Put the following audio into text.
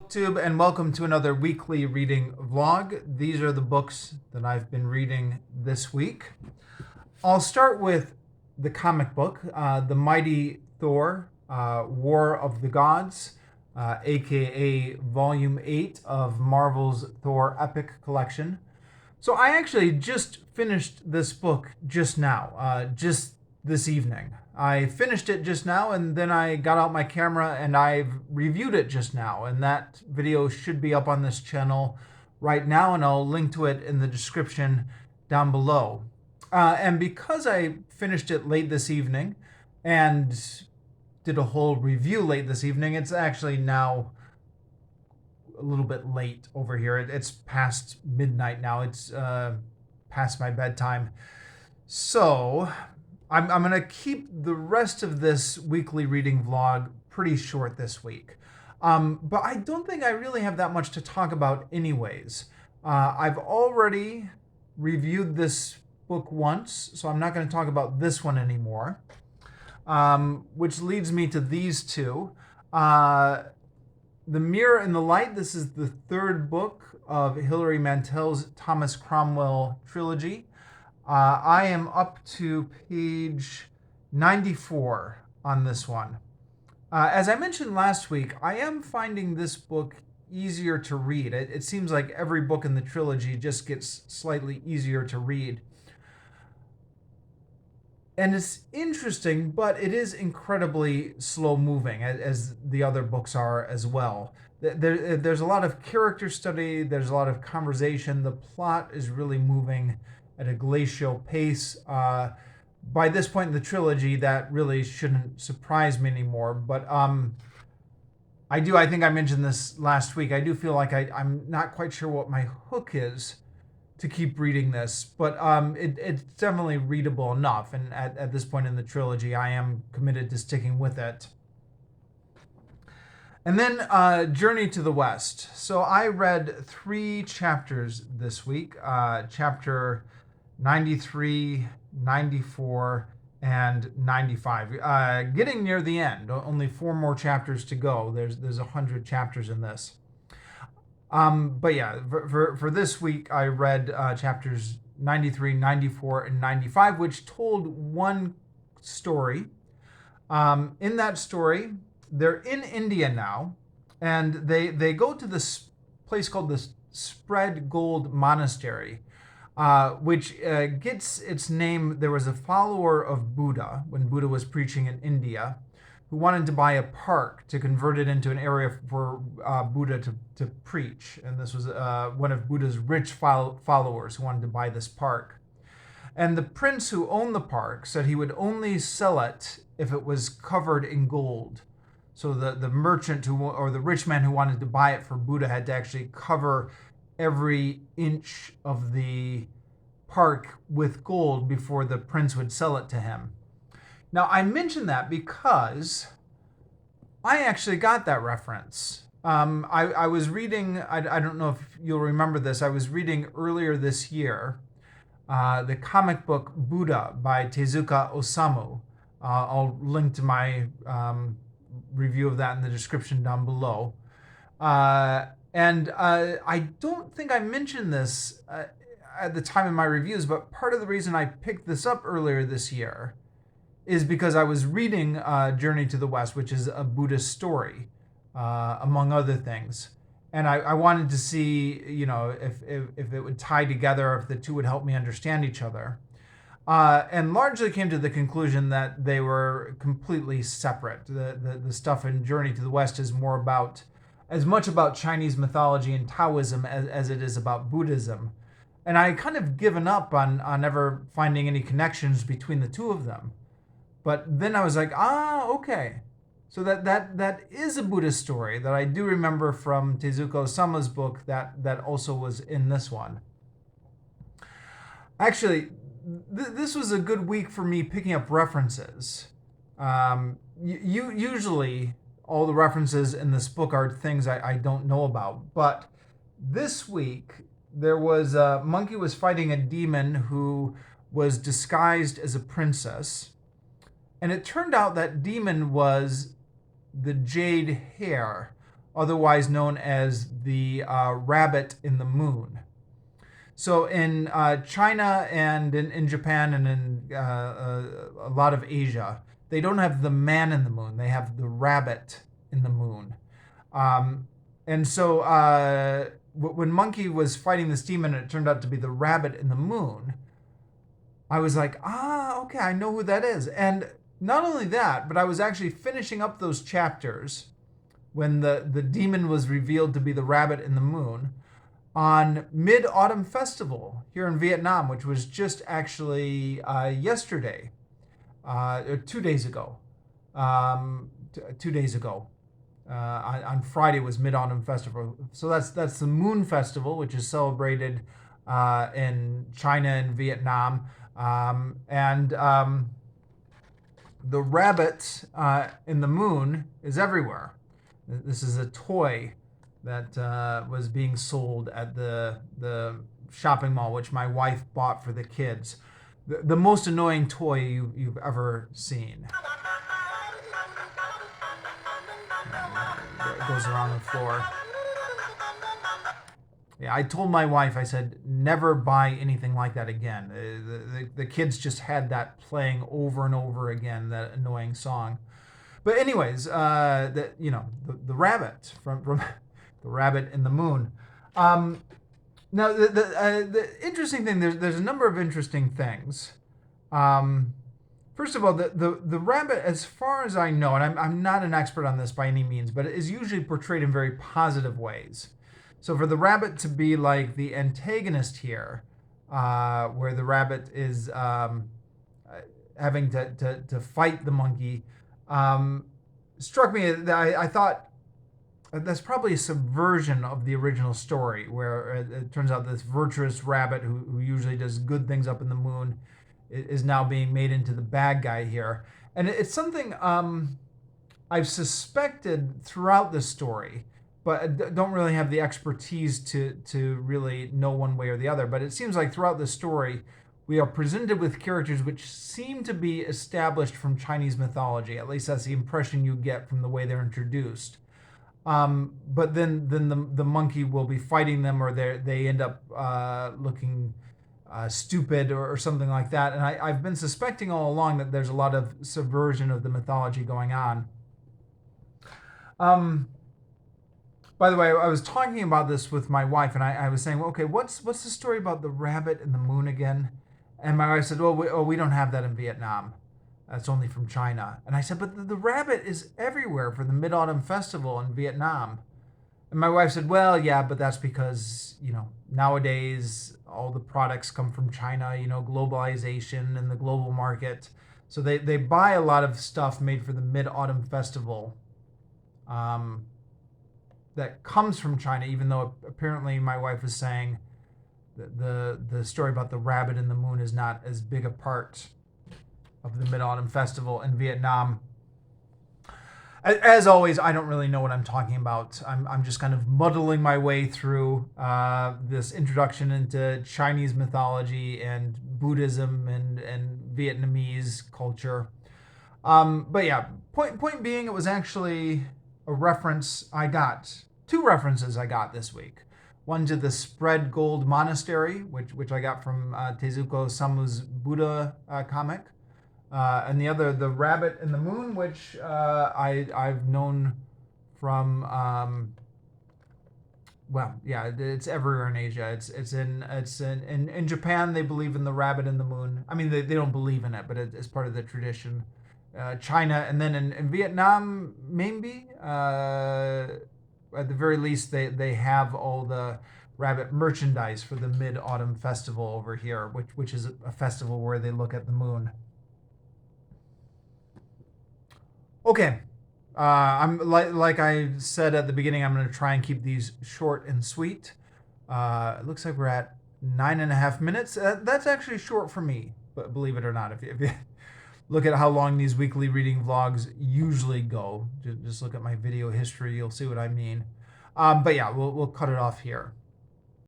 YouTube, and welcome to another weekly reading vlog. These are the books that I've been reading this week. I'll start with the comic book, The Mighty Thor, War of the Gods, aka Volume 8 of Marvel's Thor Epic Collection. So I actually just finished this book just now, just this evening. I finished it just now, and then I got out my camera and I've reviewed it just now, and that video should be up on this channel right now, and I'll link to it in the description down below. And because I finished it late this evening and did a whole review late this evening, it's actually now a little bit late over here. It's past midnight now. It's past my bedtime. So I'm going to keep the rest of this weekly reading vlog pretty short this week. But I don't think I really have that much to talk about anyways. I've already reviewed this book once, so I'm not going to talk about this one anymore. Which leads me to these two. The Mirror and the Light, this is the third book of Hilary Mantel's Thomas Cromwell trilogy. I am up to page 94 on this one. As I mentioned last week, I am finding this book easier to read. It seems like every book in the trilogy just gets slightly easier to read. And it's interesting, but it is incredibly slow moving, as the other books are as well. There's a lot of character study, there's a lot of conversation, the plot is really moving at a glacial pace. By this point in the trilogy, that really shouldn't surprise me anymore. But I think I mentioned this last week, I do feel like I'm not quite sure what my hook is to keep reading this, but it's definitely readable enough. And at this point in the trilogy, I am committed to sticking with it. And then Journey to the West. So I read 3 chapters this week, chapter 93, 94, and 95. Getting near the end, only 4 more chapters to go. There's 100 chapters in this. But yeah, for this week, I read chapters 93, 94, and 95, which told one story. In that story, they're in India now, and they go to this place called the Spread Gold Monastery, which gets its name. There was a follower of Buddha when Buddha was preaching in India, who wanted to buy a park to convert it into an area for Buddha to preach. And this was one of Buddha's rich followers who wanted to buy this park. And the prince who owned the park said he would only sell it if it was covered in gold. So the merchant or the rich man who wanted to buy it for Buddha had to actually cover every inch of the park with gold before the prince would sell it to him. Now, I mention that because I actually got that reference. I was reading, I don't know if you'll remember this, I was reading earlier this year the comic book Buddha by Tezuka Osamu. I'll link to my review of that in the description down below. And I don't think I mentioned this at the time of my reviews, but part of the reason I picked this up earlier this year is because I was reading Journey to the West, which is a Buddhist story, among other things. And I wanted to see, if it would tie together, if the two would help me understand each other. And largely came to the conclusion that they were completely separate. The stuff in Journey to the West is as much about Chinese mythology and Taoism as it is about Buddhism. And I kind of given up on ever finding any connections between the two of them. But then I was like, okay. So that is a Buddhist story that I do remember from Tezuka Osamu's book that also was in this one. Actually, this was a good week for me picking up references. Usually, all the references in this book are things I don't know about. But this week, there was Monkey was fighting a demon who was disguised as a princess. And it turned out that demon was the Jade Hare, otherwise known as the rabbit in the moon. So in China and in Japan and in a lot of Asia, they don't have the man in the moon. They have the rabbit in the moon. And so when Monkey was fighting this demon and it turned out to be the rabbit in the moon, I was like, okay, I know who that is. And not only that, but I was actually finishing up those chapters when the demon was revealed to be the rabbit in the moon on Mid-Autumn Festival here in Vietnam, which was just actually yesterday, or 2 days ago. 2 days ago. On Friday was Mid-Autumn Festival. So that's the Moon Festival, which is celebrated in China and Vietnam. And the rabbit in the moon is everywhere. This is a toy that was being sold at the shopping mall, which my wife bought for the kids. The most annoying toy you've ever seen. It goes around the floor. Yeah, I told my wife, I said, never buy anything like that again. The kids just had that playing over and over again, that annoying song. But anyways, the rabbit from the rabbit in the moon. Now the interesting thing, there's a number of interesting things. First of all, the rabbit, as far as I know, and I'm not an expert on this by any means, but it is usually portrayed in very positive ways. So for the rabbit to be like the antagonist here, where the rabbit is having to fight the monkey, struck me that I thought that's probably a subversion of the original story, where it turns out this virtuous rabbit who usually does good things up in the moon is now being made into the bad guy here. And it's something I've suspected throughout the story, but I don't really have the expertise to really know one way or the other. But it seems like throughout the story, we are presented with characters which seem to be established from Chinese mythology. At least that's the impression you get from the way they're introduced. But then the monkey will be fighting them, or they end up looking stupid or something like that. And I've been suspecting all along that there's a lot of subversion of the mythology going on. By the way, I was talking about this with my wife, and I was saying, well, okay, what's the story about the rabbit and the moon again? And my wife said, well, we don't have that in Vietnam. That's only from China. And I said, but the rabbit is everywhere for the Mid-Autumn Festival in Vietnam. And my wife said, well, yeah, but that's because, nowadays all the products come from China, globalization and the global market. So they buy a lot of stuff made for the Mid-Autumn Festival that comes from China, even though apparently my wife was saying that the story about the rabbit and the moon is not as big a part of the Mid-Autumn Festival in Vietnam. As always, I don't really know what I'm talking about. I'm just kind of muddling my way through this introduction into Chinese mythology and Buddhism and Vietnamese culture. But yeah, point being, it was actually a reference I got. 2 references I got this week. One to the Spread Gold Monastery, which I got from Tezuko Samu's Buddha comic. And the other, the Rabbit in the Moon, which I've known from, it's everywhere in Asia. It's in Japan, they believe in the rabbit in the moon. I mean, they don't believe in it, but it's part of the tradition. China, and then in Vietnam, maybe, at the very least, they have all the rabbit merchandise for the Mid-Autumn Festival over here, which is a festival where they look at the moon. Okay, I'm like I said at the beginning, I'm going to try and keep these short and sweet. It looks like we're at 9.5 minutes. That's actually short for me, but believe it or not, if you look at how long these weekly reading vlogs usually go, just look at my video history, you'll see what I mean. But yeah, we'll cut it off here.